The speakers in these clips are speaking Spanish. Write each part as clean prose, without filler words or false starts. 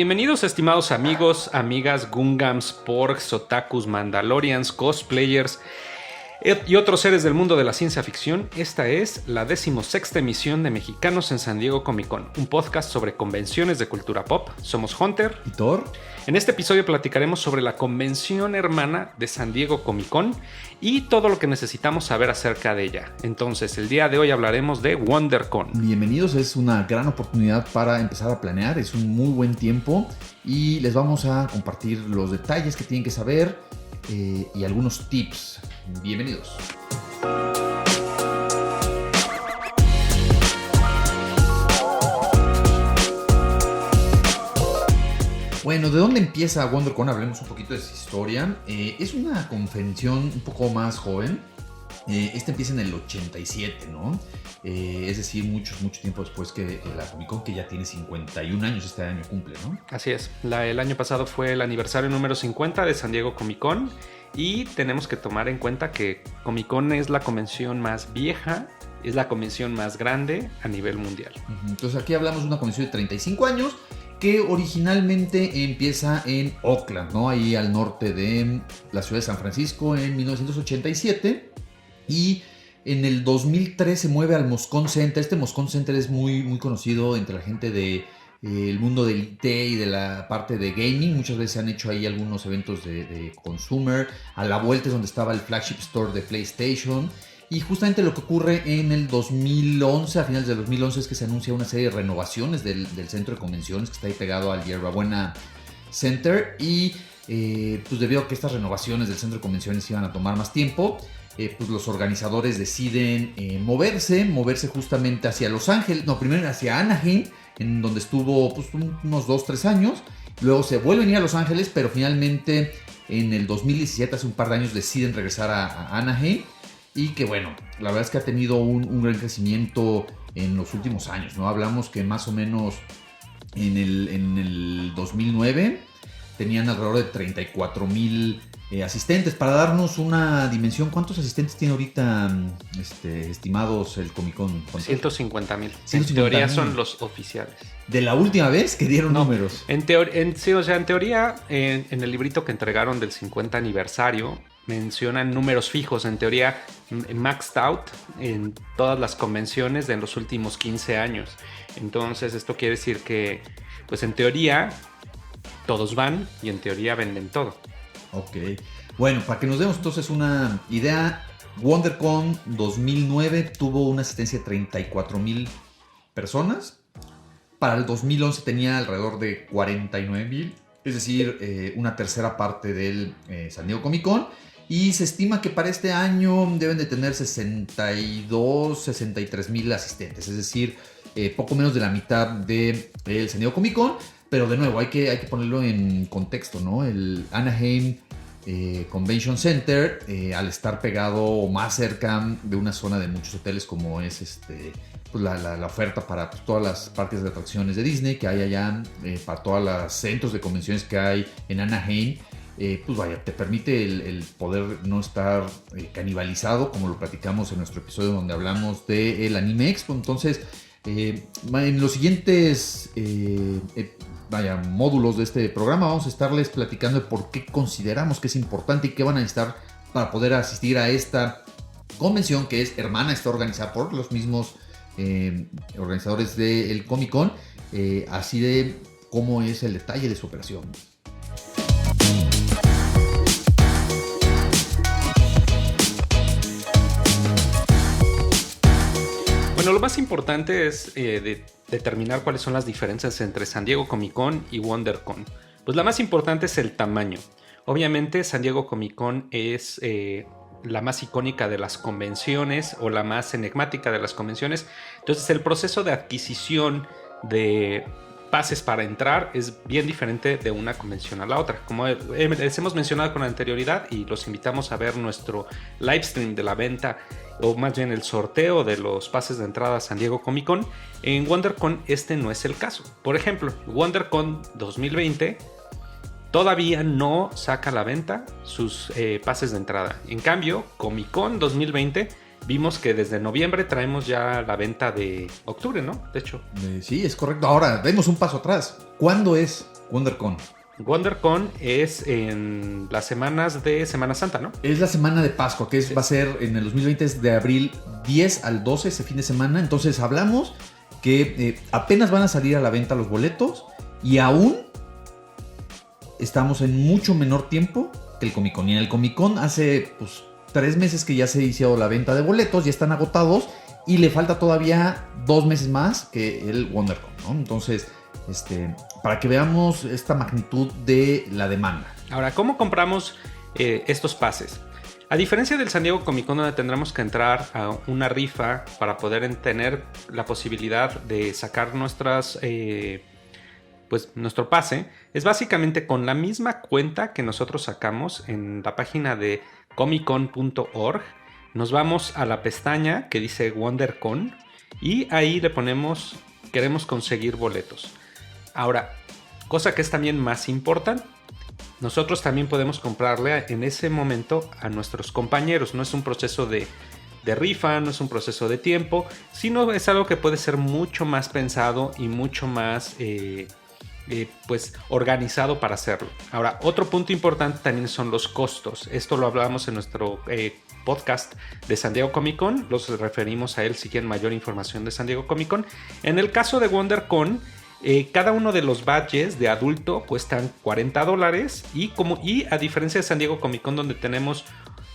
Bienvenidos estimados amigos, amigas, Gungams, Porks, Otakus, Mandalorians, cosplayers y otros seres del mundo de la ciencia ficción. Esta es la 16ª emisión de Mexicanos en San Diego Comic Con, un podcast sobre convenciones de cultura pop. Somos Hunter y Thor. En este episodio platicaremos sobre la convención hermana de San Diego Comic Con y todo lo que necesitamos saber acerca de ella. Entonces, el día de hoy hablaremos de WonderCon. Bienvenidos, es una gran oportunidad para empezar a planear, es un muy buen tiempo y les vamos a compartir los detalles que tienen que saber y algunos tips. Bienvenidos. Bueno, ¿de dónde empieza WonderCon? Hablemos un poquito de su historia. Es una convención un poco más joven. Esta empieza en el 87, ¿no? Es decir, mucho tiempo después que la Comic Con, que ya tiene 51 años, este año cumple, ¿no? Así es. El año pasado fue el aniversario número 50 de San Diego Comic Con y tenemos que tomar en cuenta que Comic Con es la convención más vieja, es la convención más grande a nivel mundial. Entonces aquí hablamos de una convención de 35 años que originalmente empieza en Oakland, ¿no? Ahí al norte de la ciudad de San Francisco en 1987 y en el 2003 se mueve al Moscone Center. Este Moscone Center es muy conocido entre la gente de el mundo del IT y de la parte de gaming. Muchas veces se han hecho ahí algunos eventos de consumer. A la vuelta es donde estaba el flagship store de PlayStation. Y justamente lo que ocurre en el 2011, a finales del 2011, es que se anuncia una serie de renovaciones del centro de convenciones que está ahí pegado al Yerbabuena Center. Y pues debido a que estas renovaciones del centro de convenciones iban a tomar más tiempo, pues los organizadores deciden moverse justamente hacia Los Ángeles, primero hacia Anaheim, en donde estuvo pues, unos 2-3 años. Luego se vuelven a ir a Los Ángeles, pero finalmente en el 2017, hace un par de años, deciden regresar a Anaheim. Y que bueno, la verdad es que ha tenido un gran crecimiento en los últimos años, ¿no? Hablamos que más o menos en el 2009 tenían alrededor de 34,000 asistentes. Para darnos una dimensión, ¿cuántos asistentes tiene ahorita estimados el Comic Con? 150,000. En teoría son los oficiales. ¿De la última vez que dieron números? En teoría, en el librito que entregaron del 50 aniversario, mencionan números fijos, en teoría maxed out en todas las convenciones de los últimos 15 años. Entonces esto quiere decir que, pues en teoría, todos van y en teoría venden todo. Ok, bueno, para que nos demos entonces una idea, WonderCon 2009 tuvo una asistencia de 34,000 personas. Para el 2011 tenía alrededor de 49,000, es decir, una tercera parte del San Diego Comic Con. Y se estima que para este año deben de tener 63,000 asistentes, es decir, poco menos de la mitad del San Diego Comic Con. Pero de nuevo, hay que ponerlo en contexto, ¿no? El Anaheim Convention Center, al estar pegado más cerca de una zona de muchos hoteles como es pues la oferta para pues, todas las parques de atracciones de Disney que hay allá, para todos los centros de convenciones que hay en Anaheim, pues vaya, te permite el poder no estar canibalizado, como lo platicamos en nuestro episodio donde hablamos del Anime Expo. Entonces, en los siguientes módulos de este programa vamos a estarles platicando de por qué consideramos que es importante y qué van a necesitar para poder asistir a esta convención que es hermana, está organizada por los mismos organizadores del Comic Con, así de cómo es el detalle de su operación. Bueno, lo más importante es determinar cuáles son las diferencias entre San Diego Comic Con y WonderCon. Pues la más importante es el tamaño. Obviamente San Diego Comic Con es la más icónica de las convenciones o la más enigmática de las convenciones. Entonces el proceso de adquisición de pases para entrar es bien diferente de una convención a la otra. Como les hemos mencionado con anterioridad y los invitamos a ver nuestro live stream de la venta o más bien el sorteo de los pases de entrada a San Diego Comic Con, en WonderCon este no es el caso. Por ejemplo, WonderCon 2020 todavía no saca a la venta sus pases de entrada. En cambio, Comic Con 2020 vimos que desde noviembre traemos ya la venta de octubre, ¿no? De hecho. Sí, es correcto. Ahora, demos un paso atrás. ¿Cuándo es WonderCon. WonderCon es en las semanas de Semana Santa, ¿no? Es la semana de Pascua, que va a ser en el 2020, es de abril 10 al 12, ese fin de semana. Entonces hablamos que apenas van a salir a la venta los boletos y aún estamos en mucho menor tiempo que el Comic Con. Y en el Comic Con hace 3 meses que ya se hizo la venta de boletos, ya están agotados y le falta todavía 2 meses más que el WonderCon, ¿no? Entonces, para que veamos esta magnitud de la demanda. Ahora, ¿cómo compramos estos pases? A diferencia del San Diego Comic Con, donde tendremos que entrar a una rifa para poder tener la posibilidad de sacar nuestro pase, es básicamente con la misma cuenta que nosotros sacamos en la página de comiccon.org. Nos vamos a la pestaña que dice WonderCon y ahí le ponemos queremos conseguir boletos. Ahora, cosa que es también más importante, nosotros también podemos comprarle en ese momento a nuestros compañeros. No es un proceso de rifa, no es un proceso de tiempo, sino es algo que puede ser mucho más pensado y mucho más organizado para hacerlo. Ahora, otro punto importante también son los costos. Esto lo hablamos en nuestro podcast de San Diego Comic Con. Los referimos a él si quieren mayor información de San Diego Comic Con. En el caso de WonderCon, cada uno de los badges de adulto cuestan $40 y a diferencia de San Diego Comic Con, donde tenemos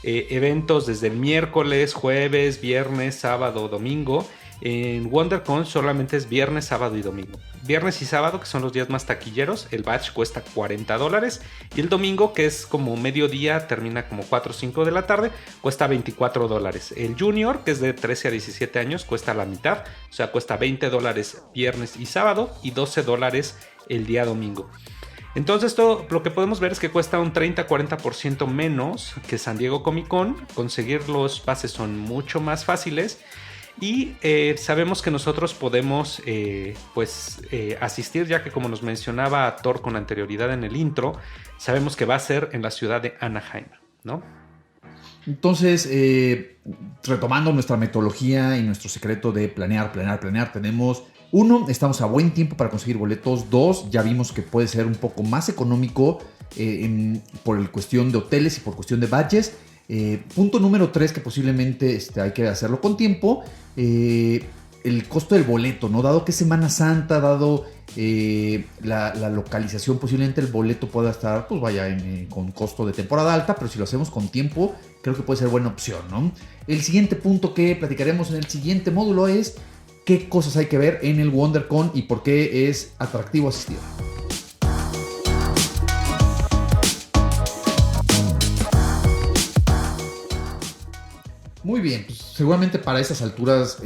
eventos desde el miércoles, jueves, viernes, sábado, domingo, en WonderCon solamente es viernes, sábado y domingo. Viernes y sábado, que son los días más taquilleros, el badge cuesta $40 y el domingo, que es como mediodía, termina como 4 o 5 de la tarde, cuesta $24. El Junior, que es de 13 a 17 años, cuesta la mitad, o sea, cuesta $20 viernes y sábado y $12 el día domingo. Entonces esto lo que podemos ver es que cuesta un 30-40% menos que San Diego Comic Con. Conseguir los pases son mucho más fáciles. Y sabemos que nosotros podemos asistir, ya que como nos mencionaba Thor con anterioridad en el intro, sabemos que va a ser en la ciudad de Anaheim, ¿no? Entonces, retomando nuestra metodología y nuestro secreto de planear, tenemos 1, estamos a buen tiempo para conseguir boletos. 2, ya vimos que puede ser un poco más económico por cuestión de hoteles y por cuestión de badges. Punto número 3, que posiblemente hay que hacerlo con tiempo, el costo del boleto, ¿no? Dado que es Semana Santa, dado la localización, posiblemente el boleto pueda estar, con costo de temporada alta, pero si lo hacemos con tiempo, creo que puede ser buena opción, ¿no? El siguiente punto que platicaremos en el siguiente módulo es qué cosas hay que ver en el WonderCon y por qué es atractivo asistir. Muy bien, pues seguramente para esas alturas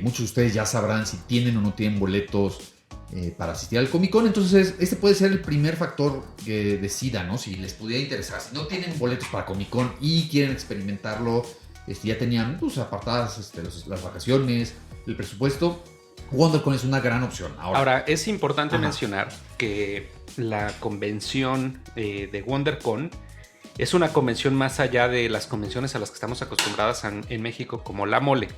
muchos de ustedes ya sabrán si tienen o no tienen boletos para asistir al Comic Con. Entonces este puede ser el primer factor que decida, ¿no? Si les pudiera interesar. Si no tienen boletos para Comic Con y quieren experimentarlo, ya tenían apartadas las vacaciones, el presupuesto, WonderCon es una gran opción. Ahora es importante mencionar que la convención de WonderCon es una convención más allá de las convenciones a las que estamos acostumbradas en México, como la Mole.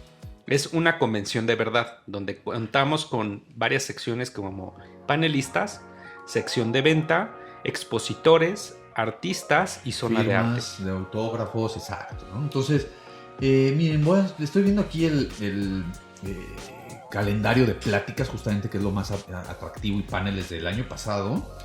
Es una convención de verdad, donde contamos con varias secciones como panelistas, sección de venta, expositores, artistas y zona de arte. De autógrafos, exacto, ¿no? Entonces, miren, estoy viendo aquí el calendario de pláticas, justamente, que es lo más atractivo, y paneles del año pasado.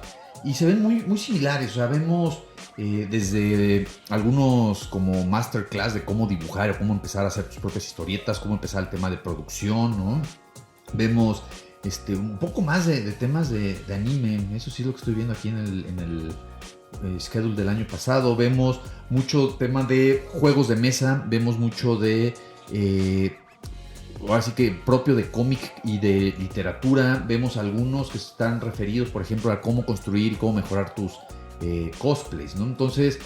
Y se ven muy, muy similares. O sea, vemos desde algunos como masterclass de cómo dibujar o cómo empezar a hacer tus propias historietas, cómo empezar el tema de producción, ¿no? Vemos un poco más de temas de anime. Eso sí es lo que estoy viendo aquí en el schedule del año pasado. Vemos mucho tema de juegos de mesa. Vemos mucho de ahora sí que propio de cómic y de literatura. Vemos algunos que están referidos, por ejemplo, a cómo construir y cómo mejorar tus cosplays, ¿no? Entonces,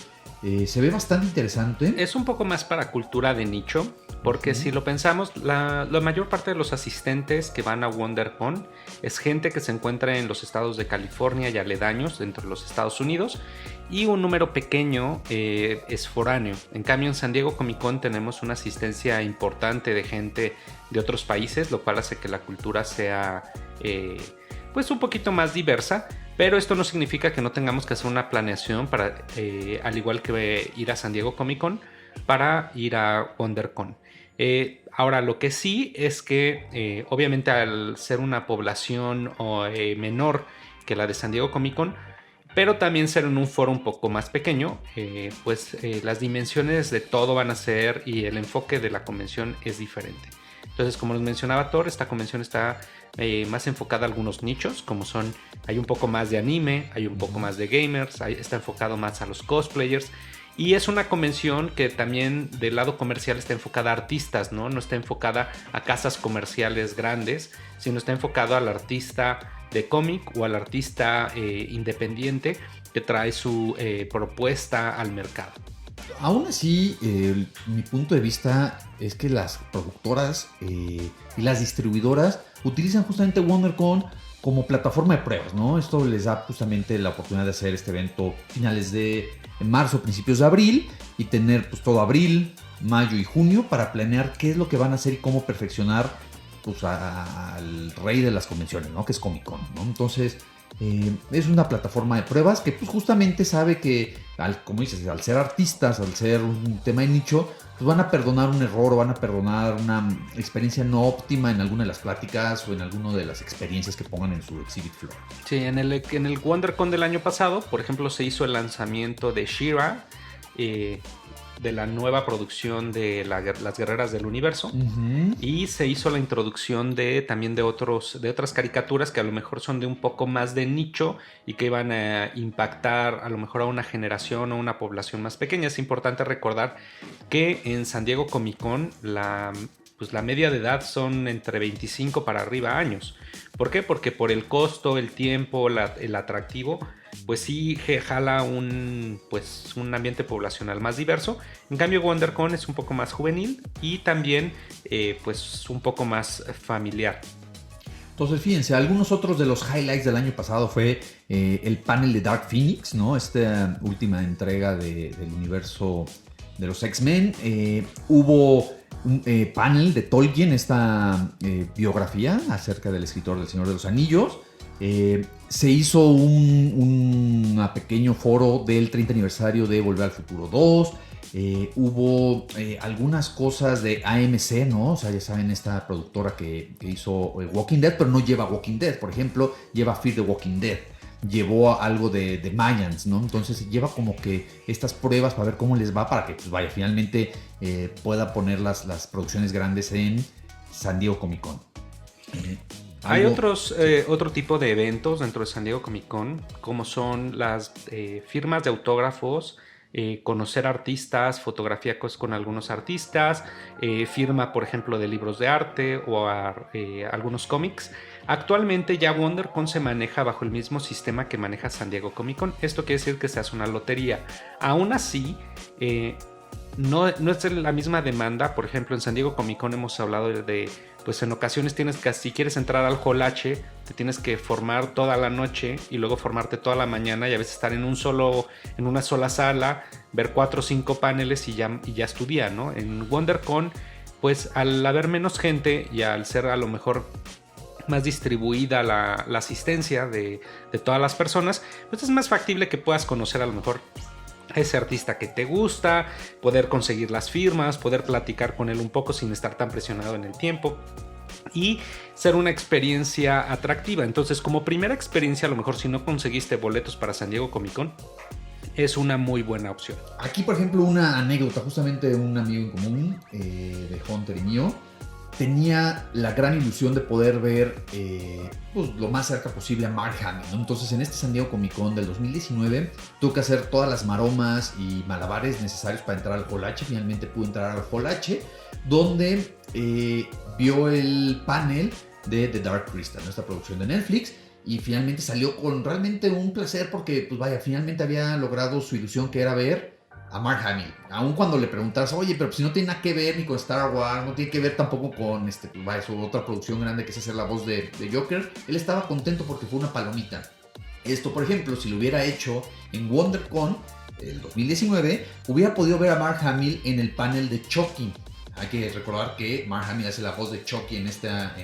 se ve bastante interesante. Es un poco más para cultura de nicho, porque si lo pensamos, la mayor parte de los asistentes que van a WonderCon es gente que se encuentra en los estados de California y aledaños dentro de los Estados Unidos, y un número pequeño es foráneo. En cambio, en San Diego Comic Con tenemos una asistencia importante de gente de otros países, lo cual hace que la cultura sea pues un poquito más diversa. Pero esto no significa que no tengamos que hacer una planeación para, al igual que ir a San Diego Comic Con, para ir a WonderCon. Ahora, lo que sí es que obviamente al ser una población menor que la de San Diego Comic Con, pero también ser en un foro un poco más pequeño, pues las dimensiones de todo van a ser y el enfoque de la convención es diferente. Entonces, como les mencionaba Thor, esta convención está más enfocada a algunos nichos, como son, hay un poco más de anime, hay un poco más de gamers, está enfocado más a los cosplayers. Y es una convención que también del lado comercial está enfocada a artistas, ¿no? No está enfocada a casas comerciales grandes, sino está enfocado al artista de cómic o al artista independiente que trae su propuesta al mercado. Aún así, mi punto de vista es que las productoras y las distribuidoras utilizan justamente WonderCon como plataforma de pruebas, ¿no? Esto les da justamente la oportunidad de hacer este evento finales de marzo, principios de abril, y tener pues todo abril, mayo y junio para planear qué es lo que van a hacer y cómo perfeccionar pues al rey de las convenciones, ¿no? Que es Comic Con, ¿no? Entonces es una plataforma de pruebas que pues justamente sabe que, como dices, al ser artistas, al ser un tema de nicho, pues van a perdonar un error o van a perdonar una experiencia no óptima en alguna de las pláticas o en alguna de las experiencias que pongan en su exhibit floor. Sí, en el WonderCon del año pasado, por ejemplo, se hizo el lanzamiento de She-Ra, de la nueva producción de las Guerreras del Universo, y se hizo la introducción también de otras caricaturas que a lo mejor son de un poco más de nicho y que iban a impactar a lo mejor a una generación o una población más pequeña. Es importante recordar que en San Diego Comic Con pues la media de edad son entre 25 para arriba años. ¿Por qué? Porque por el costo, el tiempo, el atractivo, pues sí jala un ambiente poblacional más diverso. En cambio, WonderCon es un poco más juvenil y también pues un poco más familiar. Entonces, fíjense, algunos otros de los highlights del año pasado fue el panel de Dark Phoenix, ¿no? Esta última entrega del universo de los X-Men. Hubo un panel de Tolkien, esta biografía acerca del escritor del Señor de los Anillos. Se hizo un pequeño foro del 30 aniversario de Volver al Futuro 2. Hubo algunas cosas de AMC, ¿no? O sea, ya saben, esta productora que hizo Walking Dead, pero no lleva Walking Dead. Por ejemplo, lleva Fear the Walking Dead. Llevó algo de Mayans, ¿no? Entonces lleva como que estas pruebas para ver cómo les va, para que, pues vaya, finalmente pueda poner las producciones grandes en San Diego Comic Con. Hay otro tipo de eventos dentro de San Diego Comic Con, como son las firmas de autógrafos, conocer artistas, fotografía con algunos artistas, firma, por ejemplo, de libros de arte o algunos cómics. Actualmente ya WonderCon se maneja bajo el mismo sistema que maneja San Diego Comic Con. Esto quiere decir que se hace una lotería. Aún así, no es la misma demanda. Por ejemplo, en San Diego Comic Con hemos hablado de pues en ocasiones si quieres entrar al Hall H, te tienes que formar toda la noche y luego formarte toda la mañana, y a veces estar en una sola sala, ver 4 o 5 paneles y ya estudiar, ¿no? En WonderCon, pues al haber menos gente y al ser a lo mejor más distribuida la asistencia de todas las personas, pues es más factible que puedas conocer a lo mejor a ese artista que te gusta, poder conseguir las firmas, poder platicar con él un poco sin estar tan presionado en el tiempo y ser una experiencia atractiva. Entonces, como primera experiencia, a lo mejor si no conseguiste boletos para San Diego Comic Con, es una muy buena opción. Aquí, por ejemplo, una anécdota, justamente de un amigo en común, de Hunter y mío, tenía la gran ilusión de poder ver pues, lo más cerca posible a Mark Hamill, ¿no? Entonces, en este San Diego Comic Con del 2019 tuvo que hacer todas las maromas y malabares necesarios para entrar al Hall H. Finalmente pudo entrar al Hall H, donde vio el panel de The Dark Crystal, nuestra producción de Netflix, y finalmente salió con realmente un placer porque, pues vaya, finalmente había logrado su ilusión, que era ver a Mark Hamill. Aun cuando le preguntas, oye, pero si no tiene nada que ver ni con Star Wars, no tiene que ver tampoco con su otra producción grande que es hacer la voz de Joker, él estaba contento porque fue una palomita. Esto, por ejemplo, si lo hubiera hecho en WonderCon el 2019, hubiera podido ver a Mark Hamill en el panel de Chucky. Hay que recordar que Mark Hamill hace la voz de Chucky en esta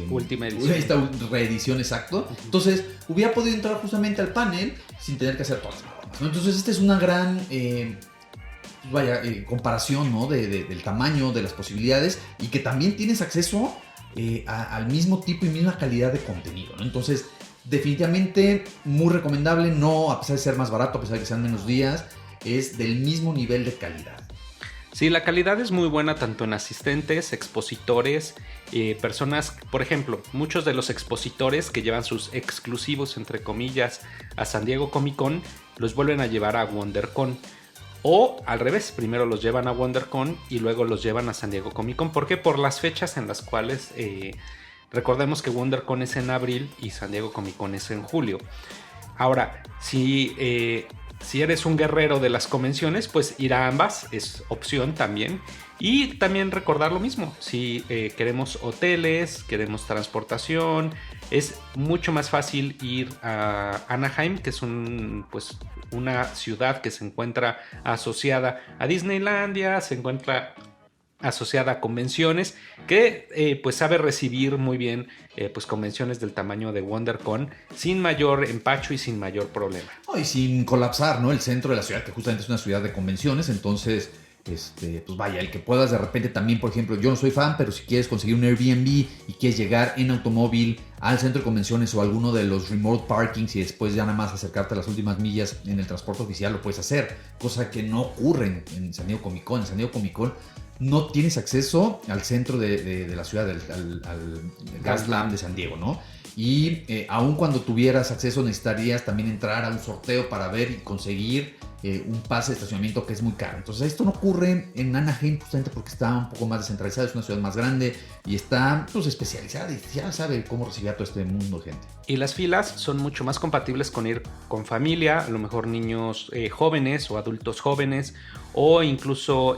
última edición. Esta reedición, exacto. Entonces, hubiera podido entrar justamente al panel sin tener que hacer todas las bromas, ¿no? Entonces, esta es una gran comparación, ¿no? Del tamaño, de las posibilidades, y que también tienes acceso al mismo tipo y misma calidad de contenido, ¿no? Entonces, definitivamente muy recomendable, no a pesar de ser más barato, a pesar de que sean menos días, es del mismo nivel de calidad. Sí, la calidad es muy buena tanto en asistentes, expositores, personas, por ejemplo, muchos de los expositores que llevan sus exclusivos, entre comillas, a San Diego Comic Con, los vuelven a llevar a WonderCon. O al revés, primero los llevan a WonderCon y luego los llevan a San Diego Comic Con. ¿Por qué? Por las fechas en las cuales, recordemos que WonderCon es en abril y San Diego Comic Con es en julio. Ahora, si eres un guerrero de las convenciones, pues ir a ambas es opción también. Y también recordar lo mismo, si queremos hoteles, queremos transportación, es mucho más fácil ir a Anaheim, que es una ciudad que se encuentra asociada a Disneylandia, se encuentra asociada a convenciones, que pues sabe recibir muy bien pues convenciones del tamaño de WonderCon sin mayor empacho y sin mayor problema. Y sin colapsar, ¿no? El centro de la ciudad, que justamente es una ciudad de convenciones. Entonces, pues vaya, el que puedas de repente también, por ejemplo, yo no soy fan, pero si quieres conseguir un Airbnb y quieres llegar en automóvil al centro de convenciones o alguno de los remote parkings y después ya nada más acercarte a las últimas millas en el transporte oficial, lo puedes hacer, cosa que no ocurre en San Diego Comic Con. En San Diego Comic Con no tienes acceso al centro de la ciudad, al Gaslamp de San Diego, ¿no? Y aun cuando tuvieras acceso, necesitarías también entrar a un sorteo para ver y conseguir un pase de estacionamiento que es muy caro. Entonces esto no ocurre en Anaheim justamente porque está un poco más descentralizado, es una ciudad más grande y está pues especializada y ya sabe cómo recibir a todo este mundo de gente. Y las filas son mucho más compatibles con ir con familia, a lo mejor niños jóvenes o adultos jóvenes o incluso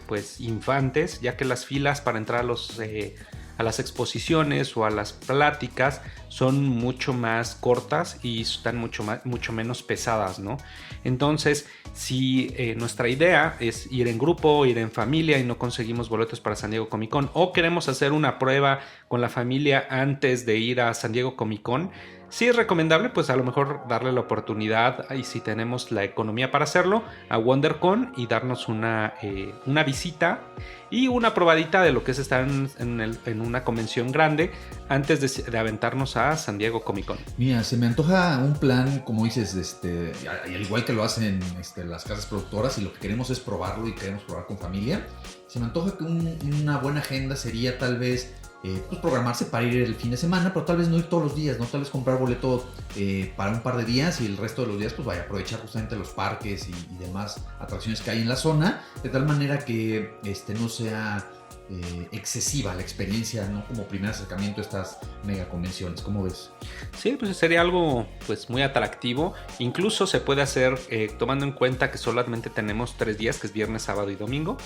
pues infantes, ya que las filas para entrar a las exposiciones o a las pláticas son mucho más cortas y están mucho menos pesadas, ¿no? Entonces, si nuestra idea es ir en grupo, ir en familia y no conseguimos boletos para San Diego Comic Con, o queremos hacer una prueba con la familia antes de ir a San Diego Comic Con, sí es recomendable pues a lo mejor darle la oportunidad, y si tenemos la economía para hacerlo, a WonderCon y darnos una visita y una probadita de lo que es estar en una convención grande antes de aventarnos a San Diego Comic Con. Mira, se me antoja un plan, como dices, al igual que lo hacen las casas productoras, y lo que queremos es probarlo y queremos probar con familia. Se me antoja que una buena agenda sería tal vez pues programarse para ir el fin de semana, pero tal vez no ir todos los días, ¿no? Tal vez comprar boleto para un par de días y el resto de los días pues vaya a aprovechar justamente los parques y demás atracciones que hay en la zona, de tal manera que no sea excesiva la experiencia, ¿no? Como primer acercamiento a estas mega convenciones. ¿Cómo ves? Sí, pues sería algo pues muy atractivo. Incluso se puede hacer tomando en cuenta que solamente tenemos 3 días, que es viernes, sábado y domingo.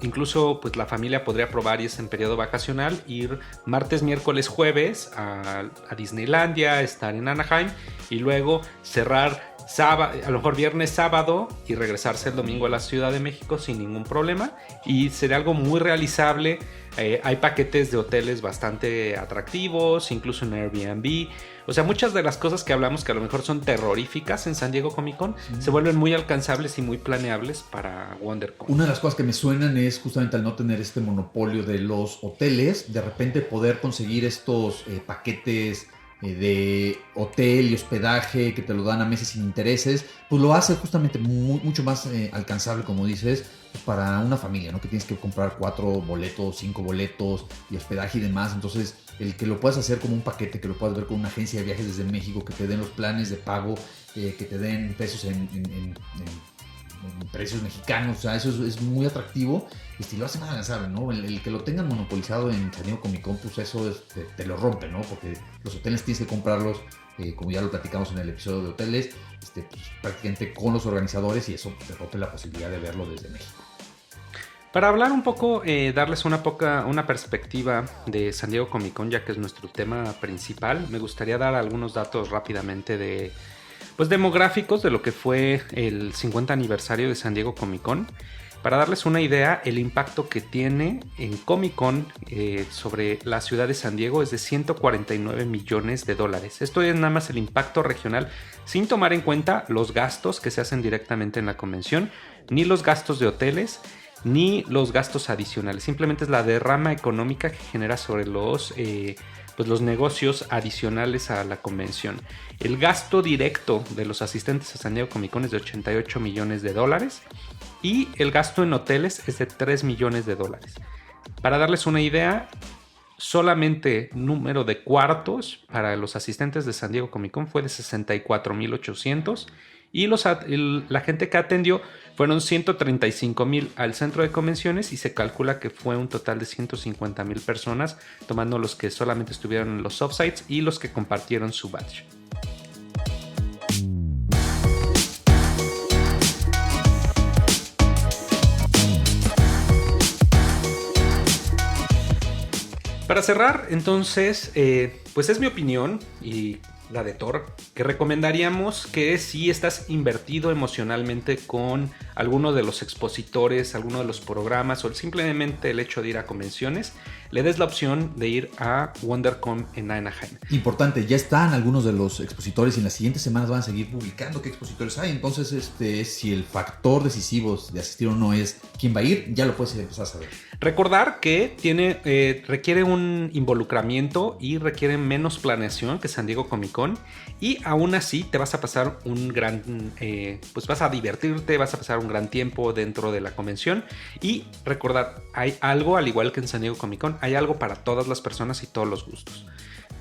Incluso pues la familia podría probar, y es en periodo vacacional, ir martes, miércoles, jueves a Disneylandia, estar en Anaheim y luego cerrar sábado, a lo mejor viernes, sábado, y regresarse el domingo a la Ciudad de México sin ningún problema, y sería algo muy realizable. Hay paquetes de hoteles bastante atractivos, incluso en Airbnb. O sea, muchas de las cosas que hablamos que a lo mejor son terroríficas en San Diego Comic Con se vuelven muy alcanzables y muy planeables para WonderCon. Una de las cosas que me suenan es justamente al no tener este monopolio de los hoteles, de repente poder conseguir estos paquetes de hotel y hospedaje que te lo dan a meses sin intereses, pues lo hace justamente mucho más alcanzable, como dices, pues para una familia, ¿no? Que tienes que comprar 4 boletos, 5 boletos y hospedaje y demás. Entonces, el que lo puedas hacer como un paquete, que lo puedas ver con una agencia de viajes desde México, que te den los planes de pago, que te den pesos en precios mexicanos, o sea, eso es muy atractivo y lo hace más alcanzable, ¿no? El que lo tengan monopolizado en San Diego Comic Con, pues eso te lo rompe, ¿no? Porque los hoteles tienes que comprarlos, como ya lo platicamos en el episodio de hoteles, pues, prácticamente con los organizadores, y eso te rompe la posibilidad de verlo desde México. Para hablar un poco, darles una perspectiva de San Diego Comic Con, ya que es nuestro tema principal, me gustaría dar algunos datos rápidamente pues demográficos de lo que fue el 50 aniversario de San Diego Comic Con. Para darles una idea, el impacto que tiene en Comic Con sobre la ciudad de San Diego es de $149 millones. Esto es nada más el impacto regional, sin tomar en cuenta los gastos que se hacen directamente en la convención, ni los gastos de hoteles, ni los gastos adicionales. Simplemente es la derrama económica que genera sobre los negocios adicionales a la convención. El gasto directo de los asistentes a San Diego Comic Con es de $88 millones y el gasto en hoteles es de $3 millones. Para darles una idea, solamente número de cuartos para los asistentes de San Diego Comic Con fue de 64,800 y la gente que atendió fueron 135,000 al centro de convenciones y se calcula que fue un total de 150,000 personas, tomando los que solamente estuvieron en los offsites y los que compartieron su badge. Para cerrar, entonces, pues es mi opinión y la de Thor, que recomendaríamos que si estás invertido emocionalmente con alguno de los expositores, alguno de los programas o simplemente el hecho de ir a convenciones, le des la opción de ir a WonderCon en Anaheim. Importante, ya están algunos de los expositores y en las siguientes semanas van a seguir publicando qué expositores hay. Entonces, si el factor decisivo de asistir o no es quién va a ir, ya lo puedes empezar a saber. Recordar que requiere un involucramiento y requiere menos planeación que San Diego Comic Con, y aún así te vas a pasar un gran, pues vas a divertirte, vas a pasar un gran tiempo dentro de la convención. Y recordar, hay algo, al igual que en San Diego Comic Con, hay algo para todas las personas y todos los gustos.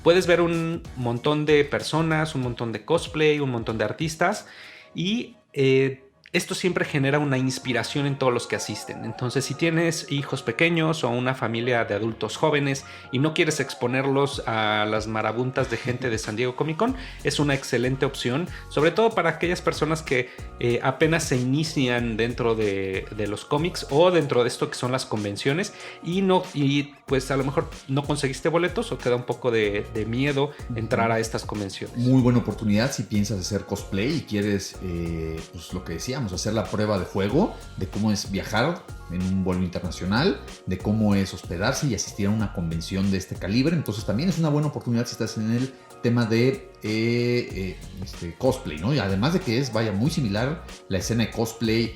Puedes ver un montón de personas, un montón de cosplay, un montón de artistas, y esto siempre genera una inspiración en todos los que asisten. Entonces, si tienes hijos pequeños o una familia de adultos jóvenes y no quieres exponerlos a las marabuntas de gente de San Diego Comic Con, es una excelente opción, sobre todo para aquellas personas que apenas se inician dentro de los cómics o dentro de esto que son las convenciones y pues a lo mejor no conseguiste boletos o te da un poco de miedo entrar a estas convenciones. Muy buena oportunidad si piensas hacer cosplay y quieres, pues lo que decíamos, hacer la prueba de fuego de cómo es viajar en un vuelo internacional, de cómo es hospedarse y asistir a una convención de este calibre. Entonces también es una buena oportunidad si estás en el tema de cosplay, ¿no? Y además de que es, muy similar la escena de cosplay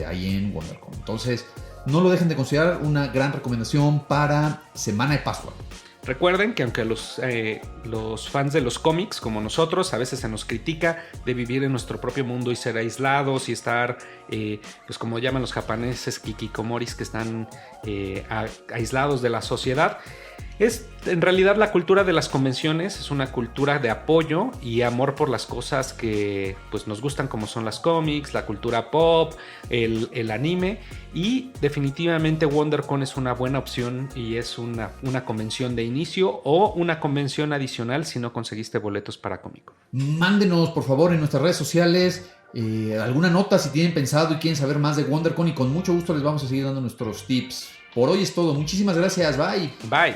ahí en WonderCon. Entonces, no lo dejen de considerar una gran recomendación para Semana de Pascua. Recuerden que aunque los fans de los cómics, como nosotros, a veces se nos critica de vivir en nuestro propio mundo y ser aislados y estar, pues como llaman los japoneses, kikikomoris, que están aislados de la sociedad. En realidad la cultura de las convenciones es una cultura de apoyo y amor por las cosas que pues, nos gustan, como son las cómics, la cultura pop, el anime, y definitivamente WonderCon es una buena opción y es una convención de inicio o una convención adicional si no conseguiste boletos para Comic Con. Mándenos por favor en nuestras redes sociales alguna nota si tienen pensado y quieren saber más de WonderCon, y con mucho gusto les vamos a seguir dando nuestros tips. Por hoy es todo. Muchísimas gracias. Bye. Bye.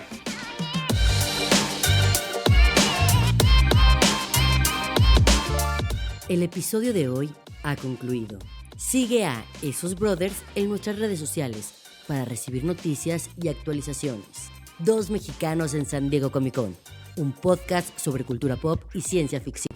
El episodio de hoy ha concluido. Sigue a Esos Brothers en nuestras redes sociales para recibir noticias y actualizaciones. Dos mexicanos en San Diego Comic Con, un podcast sobre cultura pop y ciencia ficción.